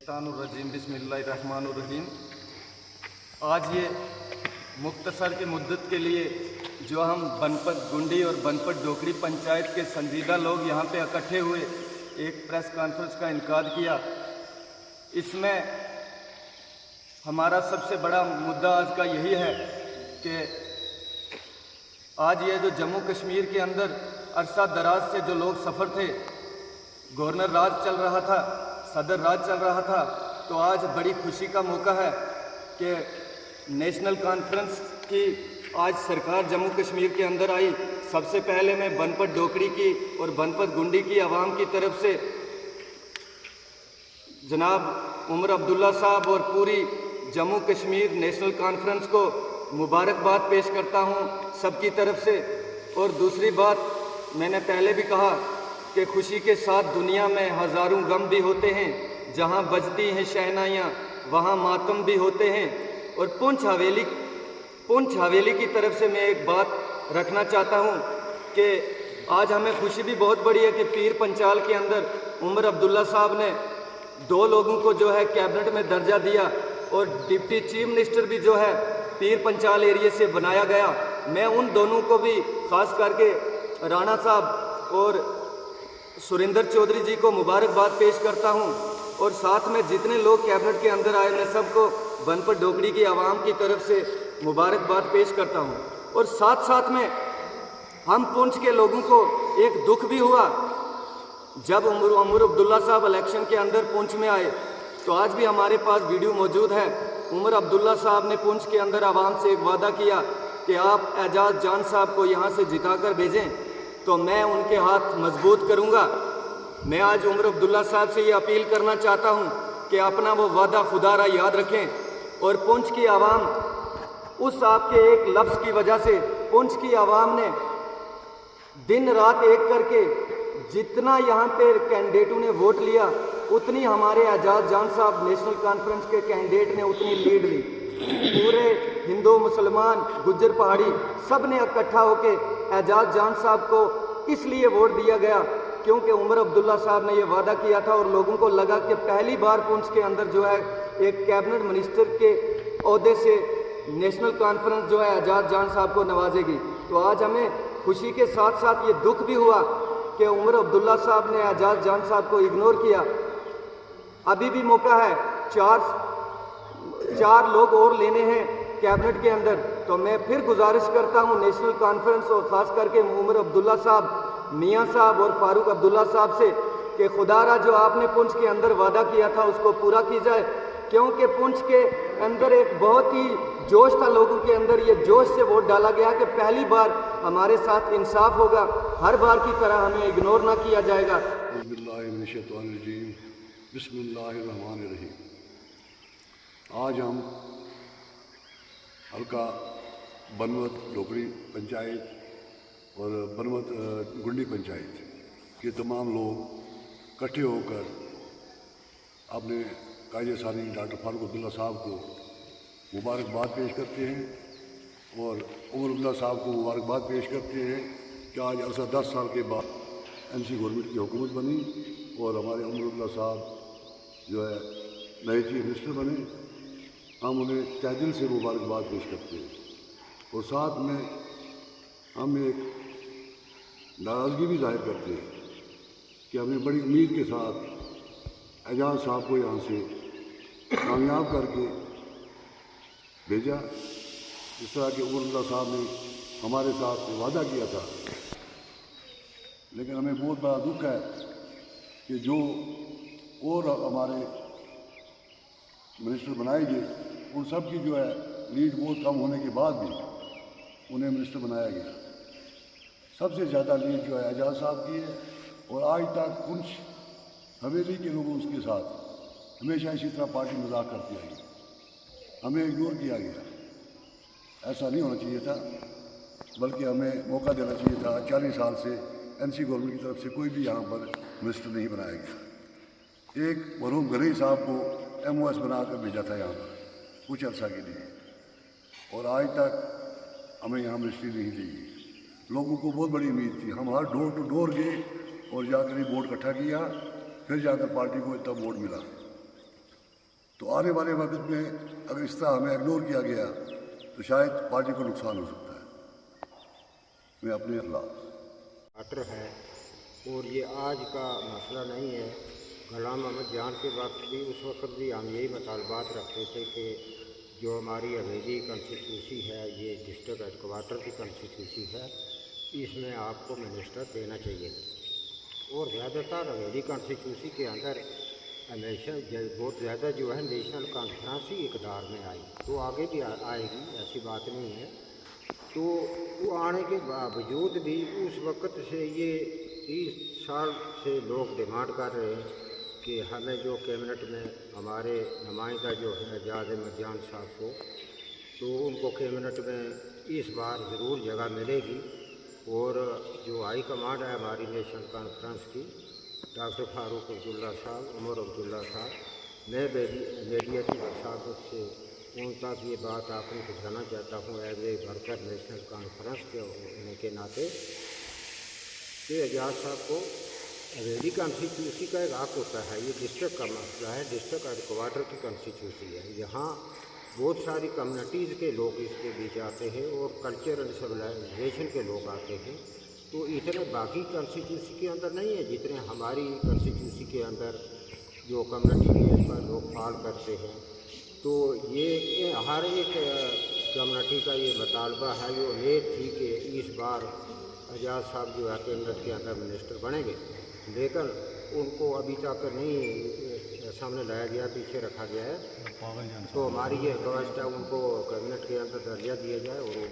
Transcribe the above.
रजीम बिस्मिल्लाहिर्रहमानिर्रहीम। आज ये मुख्तसर की मुद्दत के लिए जो हम बनपत गुंडी और बनपत डोकड़ी पंचायत के संजीदा लोग यहाँ पे इकट्ठे हुए एक प्रेस कॉन्फ्रेंस का इनकाद किया। इसमें हमारा सबसे बड़ा मुद्दा आज का यही है कि आज ये जो जम्मू कश्मीर के अंदर अरसा दराज से जो लोग सफ़र थे, गवर्नर राज चल रहा था, सदर राज चल रहा था, तो आज बड़ी खुशी का मौका है कि नेशनल कॉन्फ्रेंस की आज सरकार जम्मू कश्मीर के अंदर आई। सबसे पहले मैं बनपत डोकड़ी की और बनपत गुंडी की आवाम की तरफ से जनाब उमर अब्दुल्ला साहब और पूरी जम्मू कश्मीर नेशनल कॉन्फ्रेंस को मुबारकबाद पेश करता हूँ सबकी तरफ से। और दूसरी बात, मैंने पहले भी कहा कि खुशी के साथ दुनिया में हज़ारों गम भी होते हैं, जहाँ बजती हैं शहनाइयाँ वहाँ मातम भी होते हैं। और पुंछ हवेली की तरफ से मैं एक बात रखना चाहता हूँ कि आज हमें खुशी भी बहुत बड़ी है कि पीर पंचाल के अंदर उमर अब्दुल्ला साहब ने 2 लोगों को जो है कैबिनेट में दर्जा दिया और डिप्टी चीफ मिनिस्टर भी जो है पीर पंचाल एरिया से बनाया गया। मैं उन दोनों को भी ख़ास करके राणा साहब और सुरेंद्र चौधरी जी को मुबारकबाद पेश करता हूं। और साथ में जितने लोग कैबिनेट के अंदर आए, मैं सबको बनपत डोकड़ी की आवाम की तरफ से मुबारकबाद पेश करता हूं। और साथ साथ में हम पुंछ के लोगों को एक दुख भी हुआ जब उमर अब्दुल्ला साहब इलेक्शन के अंदर पुंछ में आए, तो आज भी हमारे पास वीडियो मौजूद है। उमर अब्दुल्ला साहब ने पुंछ के अंदर आवाम से एक वादा किया कि आप एजाज जान साहब को यहाँ से जिता कर भेजें तो मैं उनके हाथ मजबूत करूँगा। मैं आज उमर अब्दुल्ला साहब से ये अपील करना चाहता हूँ कि अपना वो वादा खुदारा याद रखें। और पुंछ की आवाम उस आपके एक लफ्ज़ की वजह से, पुंछ की आवाम ने दिन रात एक करके जितना यहाँ पे कैंडिडेटों ने वोट लिया, उतनी हमारे एजाज जान साहब नेशनल कॉन्फ्रेंस के कैंडिडेट ने उतनी लीड ली। पूरे हिंदू मुसलमान गुज्जर पहाड़ी सब ने इकट्ठा होके एजाज जान साहब को इसलिए वोट दिया गया क्योंकि उमर अब्दुल्ला साहब ने ये वादा किया था और लोगों को लगा कि पहली बार पुंछ के अंदर जो है एक कैबिनेट मिनिस्टर के ओहदे से नेशनल कॉन्फ्रेंस जो है एजाज जान साहब को नवाजेगी। तो आज हमें खुशी के साथ साथ ये दुख भी हुआ कि उमर अब्दुल्ला साहब ने एजाज जान साहब को इग्नोर किया। अभी भी मौका है, चार लोग और लेने हैं कैबिनेट के अंदर। तो मैं फिर गुजारिश करता हूं नेशनल कॉन्फ्रेंस और ख़ास करके उमर अब्दुल्ला साहब, मियां साहब और फारूक अब्दुल्ला साहब से कि खुदारा जो आपने पुंछ के अंदर वादा किया था उसको पूरा की जाए, क्योंकि पुंछ के अंदर एक बहुत ही जोश था लोगों के अंदर। ये जोश से वोट डाला गया कि पहली बार हमारे साथ इंसाफ होगा, हर बार की तरह हमें इग्नोर ना किया जाएगा। बिस्मिल्लाहिर्रहमानिर्रहीम। आज हम हल्का बनमत डोकड़ी पंचायत और बनमत गुंडी पंचायत के तमाम लोग इकट्ठे होकर अपने कायदे सानी डॉक्टर फारूक अब्दुल्ला साहब को मुबारकबाद पेश करते हैं और उमर अब्दुल्ला साहब को मुबारकबाद पेश करते हैं कि आज ऐसा 10 साल के बाद NC गवर्नमेंट की हुकूमत बनी और हमारे उमर अब्दुल्ला साहब जो है नए चीफ मिनिस्टर बने। हम उन्हें तहे दिल से मुबारकबाद पेश करते हैं और साथ में हम एक नाराज़गी भी जाहिर करते हैं कि हमें बड़ी उम्मीद के साथ एजाज साहब को यहाँ से कामयाब करके भेजा, जिस तरह के उमर अब्दुल्ला साहब ने हमारे साथ वादा किया था। लेकिन हमें बहुत बड़ा दुख है कि जो और हमारे मिनिस्टर बनाए गए उन सब की जो है लीड बहुत कम होने के बाद भी उन्हें मिनिस्टर बनाया गया। सबसे ज़्यादा लीड जो है एजाज साहब की है और आज तक पुंछ हवेली के लोगों उसके साथ हमेशा इसी तरह पार्टी मजाक करती आई, हमें इग्नोर किया गया। ऐसा नहीं होना चाहिए था, बल्कि हमें मौका देना चाहिए था। 40 साल से NC गवर्नमेंट की तरफ से कोई भी यहाँ पर मिनिस्टर नहीं बनाया गया। एक मरहूम गनई साहब को MOS बनाकर भेजा था यहाँ पर कुछ अर्सा के लिए और आज तक हमें यहाँ मिनिस्ट्री नहीं दी गई। लोगों को बहुत बड़ी उम्मीद थी, हम हर डोर टू डोर गए और जाकर ही वोट इकट्ठा किया, फिर जाकर पार्टी को इतना वोट मिला। تو آنے والے وقت میں اگر اس طرح ہمیں اگنور کیا گیا تو شاید پارٹی کو نقصان ہو سکتا ہے. میں اپنے خلاف واٹر ہے اور یہ آج کا مسئلہ نہیں ہے. غلام محمد جان کے وقت بھی اس وقت بھی ہم یہی مطالبات رکھتے تھے کہ جو ہماری حویلی کنسٹیٹیوسی ہے یہ ڈسٹرکٹ ہیڈ کوارٹر کی کنسٹیٹیوسی ہے, اس میں آپ کو منسٹر دینا چاہیے. اور زیادہ تر حویلی کنسٹیٹیوسی کے اندر ہمیشہ بہت زیادہ جو ہے نیشنل کانفرنس ہی اقتدار میں آئی, تو آگے بھی آئے گی, ایسی بات نہیں ہے. تو وہ آنے کے باوجود بھی اس وقت سے یہ 30 سال سے لوگ ڈیمانڈ کر رہے ہیں کہ ہمیں جو کیبنٹ میں ہمارے نمائندہ جو ہے اعجاز احمد جان صاحب کو, تو ان کو کیبنٹ میں اس بار ضرور جگہ ملے گی. اور جو ہائی کمانڈ ہے ہماری نیشنل کانفرنس کی, ڈاکٹر فاروق عبداللہ صاحب, عمر عبداللہ صاحب, میں میڈیا کی وساطت سے ان تک یہ بات آپ کو پہنچانا چاہتا ہوں as a worker national conference کے ہونے کے ناطے کہ اعجاز صاحب کو حویلی کنسٹیٹیوسی کا ایک حق ہوتا ہے. یہ ڈسٹرکٹ کا مسئلہ ہے, ڈسٹرکٹ ہیڈ کوارٹر کی کنسٹیٹیوسی ہے. یہاں بہت ساری کمیونٹیز کے لوگ اس کے بیچ آتے ہیں اور کلچر اینڈ سویلائزیشن کے لوگ آتے ہیں. تو اتنے باقی کنسٹیٹیوسی کے اندر نہیں ہے جتنے ہماری کنسٹیٹیوسی کے اندر جو کمیونٹی بیس پر لوگ فال کرتے ہیں. تو یہ ہر ایک کمیونٹی کا یہ مطالبہ ہے, یہ امید تھی کہ اس بار اعجاز صاحب جو ہے کیبنٹ کے اندر منسٹر بنیں گے, لیکن ان کو ابھی تک نہیں سامنے لایا گیا, پیچھے رکھا گیا ہے. تو ہماری یہ ریکویسٹ ہے ان کو کیبنٹ کے اندر درجہ دیا جائے اور